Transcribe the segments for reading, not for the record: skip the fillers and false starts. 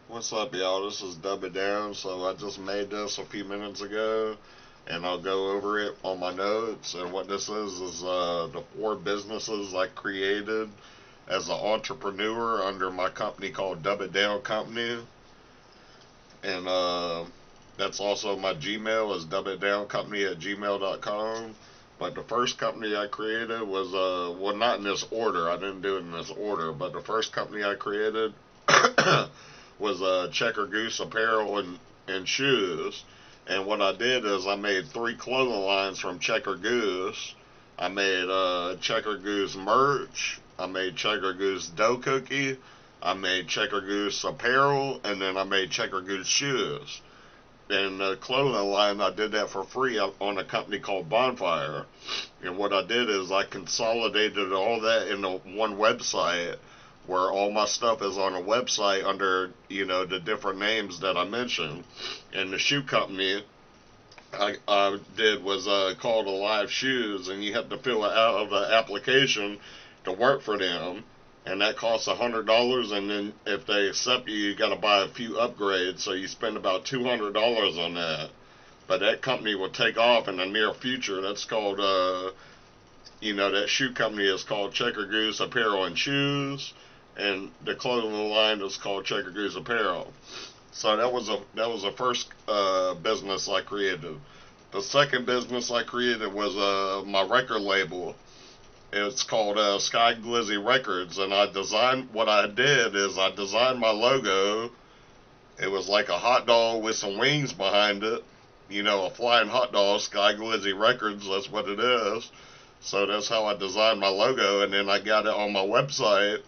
What's up, y'all? This is Dubitdown. So I just made this a few minutes ago, and I'll go over it on my notes. And what this is the four businesses I created as an entrepreneur under my company called Dubitdown Company, and that's also my Gmail is dubitdowncompany@gmail.com. But the first company I created was well, not in this order. I didn't do it in this order, but the first company I created was CheckeredGooseApparel and shoes. And what I did is I made three clothing lines from Checkered Goose. I made Checkered Goose merch. I made Checkered Goose dough cookie. I made Checkered Goose apparel, and then I made Checkered Goose shoes. And the clothing line, I did that for free on a company called Bonfire. And what I did is I consolidated all that into one website where all my stuff is on a website under, the different names that I mentioned. And the shoe company I did was called Alive Shoes, and you have to fill it out of the application to work for them. And that costs $100, and then if they accept you, you got to buy a few upgrades, so you spend about $200 on that. But that company will take off in the near future. That's called, that shoe company is called Checkered Goose Apparel and Shoes, and the clothing line is called Checkered Goose Apparel. So that was the first business I created. The second business I created was my record label. It's called SkyGlizzyRecords, and what I did is I designed my logo. It was like a hot dog with some wings behind it, a flying hot dog. SkyGlizzyRecords, that's what it is. So that's how I designed my logo, and then I got it on my website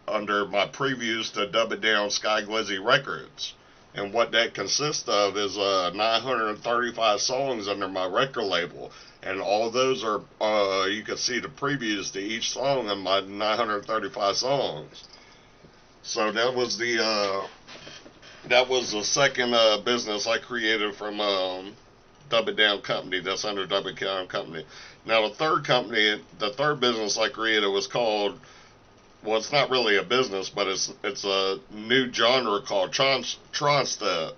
under my previews to Dub It Down SkyGlizzyRecords. And what that consists of is 935 songs under my record label. And all those are, you can see the previews to each song in my 935 songs. So that was the second business I created from Dub It Down Company. That's under Dub It Down Company. Now the third business I created was called, well, it's not really a business, but it's a new genre called tronstep.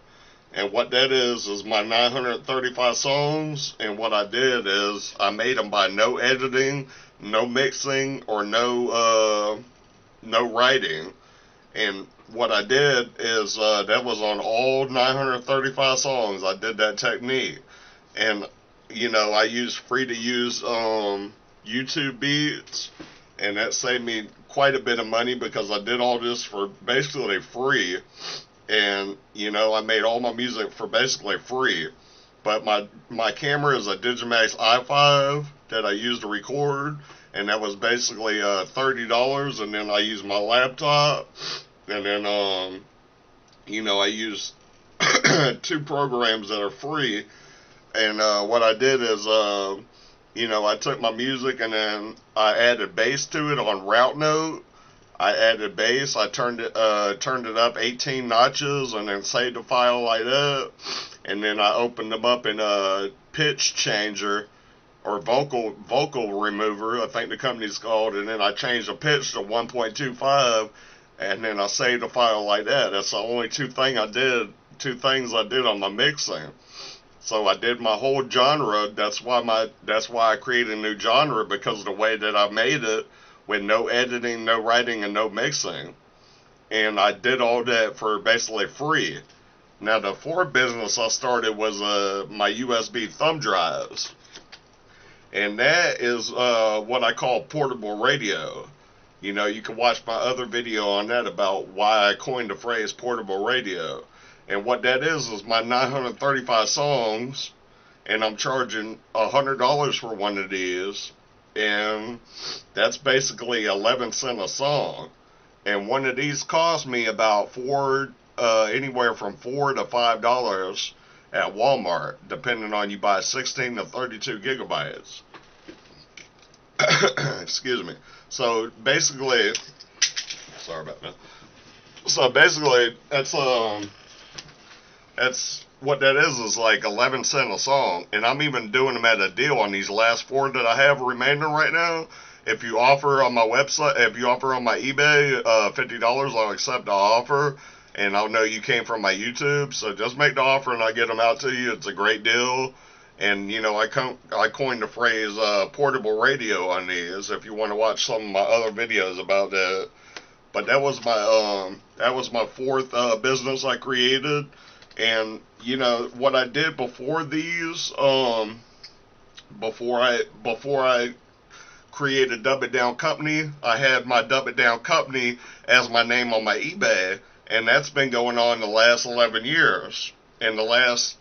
And what that is my 935 songs. And what I did is I made them by no editing, no mixing, or no writing. And what I did is that was on all 935 songs. I did that technique, and I used free to use YouTube beats, and that saved me quite a bit of money because I did all this for basically free. And I made all my music for basically free. But my camera is a Digimax i5 that I use to record, and that was basically $30. And then I use my laptop, and then I use two programs that are free. And what I did is I took my music and then I added bass to it on route note. I added bass. I turned it up 18 notches, and then saved the file like that. And then I opened them up in a pitch changer or vocal remover, I think the company's called. And then I changed the pitch to 1.25, and then I saved the file like that. That's the only two things I did on my mixing. So I did my whole genre. That's why I created a new genre, because of the way that I made it, with no editing, no writing, and no mixing. And I did all that for basically free. Now the fourth business I started was my USB thumb drives, and that is what I call portable radio. You can watch my other video on that about why I coined the phrase portable radio. And what that is my 935 songs, and I'm charging $100 for one of these, and that's basically 11 cents a song. And one of these cost me about anywhere from $4 to $5 at Walmart, depending on you buy 16 to 32 gigabytes. Excuse me. So basically, sorry about that. So basically, that's what that is like 11 cents a song. And I'm even doing them at a deal on these last four that I have remaining right now. If you offer on my website, if you offer on my eBay $50, I'll accept the offer. and I'll know you came from my YouTube. So just make the offer and I'll get them out to you. It's a great deal. And, you know, I coined the phrase portable radio on these if you want to watch some of my other videos about that. But that was my fourth business I created. And, you know, what I did before these, before I created Dubitdown Company, I had my Dubitdown Company as my name on my eBay, and that's been going on the last 11 years. In the last,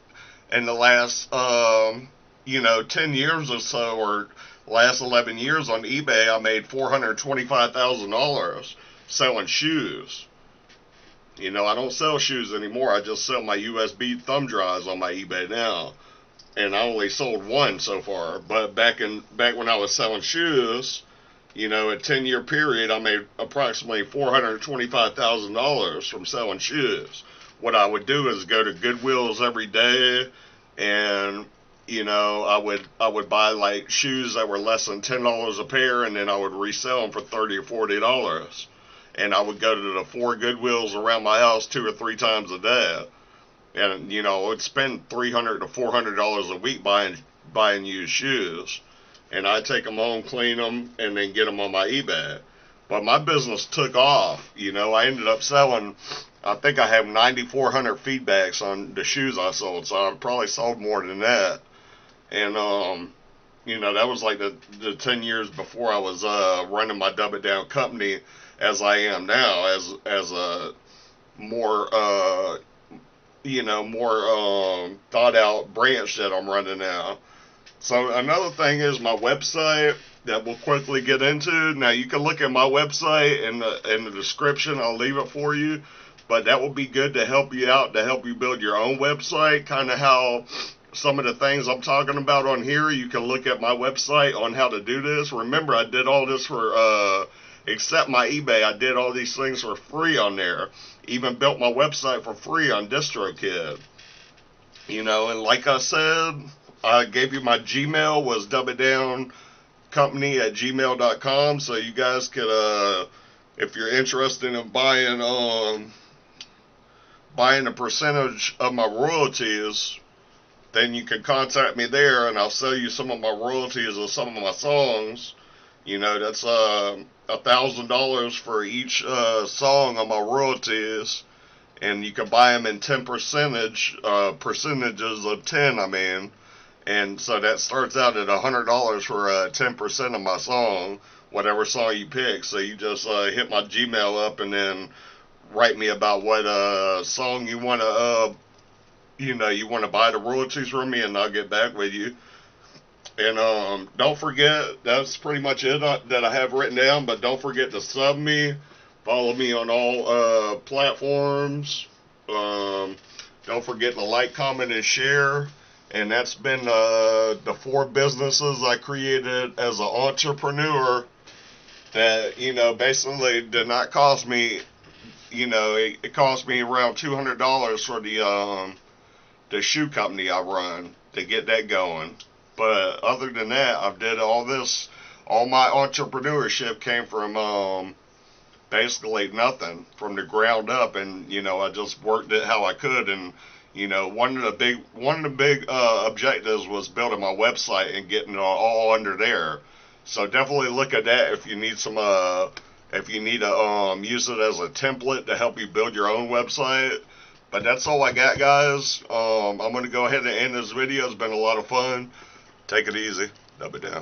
you know, 10 years or so, or last 11 years on eBay, I made $425,000 selling shoes. You know, I don't sell shoes anymore. I just sell my USB thumb drives on my eBay now. And I only sold one so far. But back when I was selling shoes, you know, a 10-year period, I made approximately $425,000 from selling shoes. What I would do is go to Goodwill's every day, and you know, I would buy like shoes that were less than $10 a pair, and then I would resell them for $30 or $40. And I would go to the 4 Goodwills around my house 2 or 3 times a day. And, you know, I would spend $300 to $400 a week buying used shoes. And I'd take them home, clean them, and then get them on my eBay. But my business took off. You know, I ended up selling, I think I have 9,400 feedbacks on the shoes I sold. So I probably sold more than that. And, you know, that was like the 10 years before I was running my Dubitdown Company as I am now, as a more, you know, more thought out branch that I'm running now. So another thing is my website that we'll quickly get into. Now you can look at my website in the description. I'll leave it for you, but that will be good to help you out, to help you build your own website. Kind of how some of the things I'm talking about on here, you can look at my website on how to do this. Remember, I did all this for except my eBay, I did all these things for free on there. Even built my website for free on DistroKid. You know, and like I said, I gave you my Gmail was dubitdowncompany@gmail.com, so you guys could, if you're interested in buying a percentage of my royalties, then you can contact me there, and I'll sell you some of my royalties of some of my songs. You know, that's $1,000 for each song on my royalties, and you can buy them in percentages of 10. I mean, and so that starts out at $100 for 10% of my song, whatever song you pick. So you just hit my Gmail up and then write me about what song you want to, you know, you want to buy the royalties from me, and I'll get back with you. And don't forget, that's pretty much it that I have written down, but don't forget to sub me, follow me on all platforms. Don't forget to like, comment, and share. And that's been the 4 businesses I created as an entrepreneur that, you know, basically did not cost me, you know, it cost me around $200 for the shoe company I run to get that going. But other than that, I've did all this. All my entrepreneurship came from basically nothing, from the ground up, and you know, I just worked it how I could. And you know, one of the big objectives was building my website and getting it all under there. So definitely look at that if you need some if you need to use it as a template to help you build your own website. But that's all I got, guys. I'm going to go ahead and end this video. It's been a lot of fun. Take it easy. Dubitdown.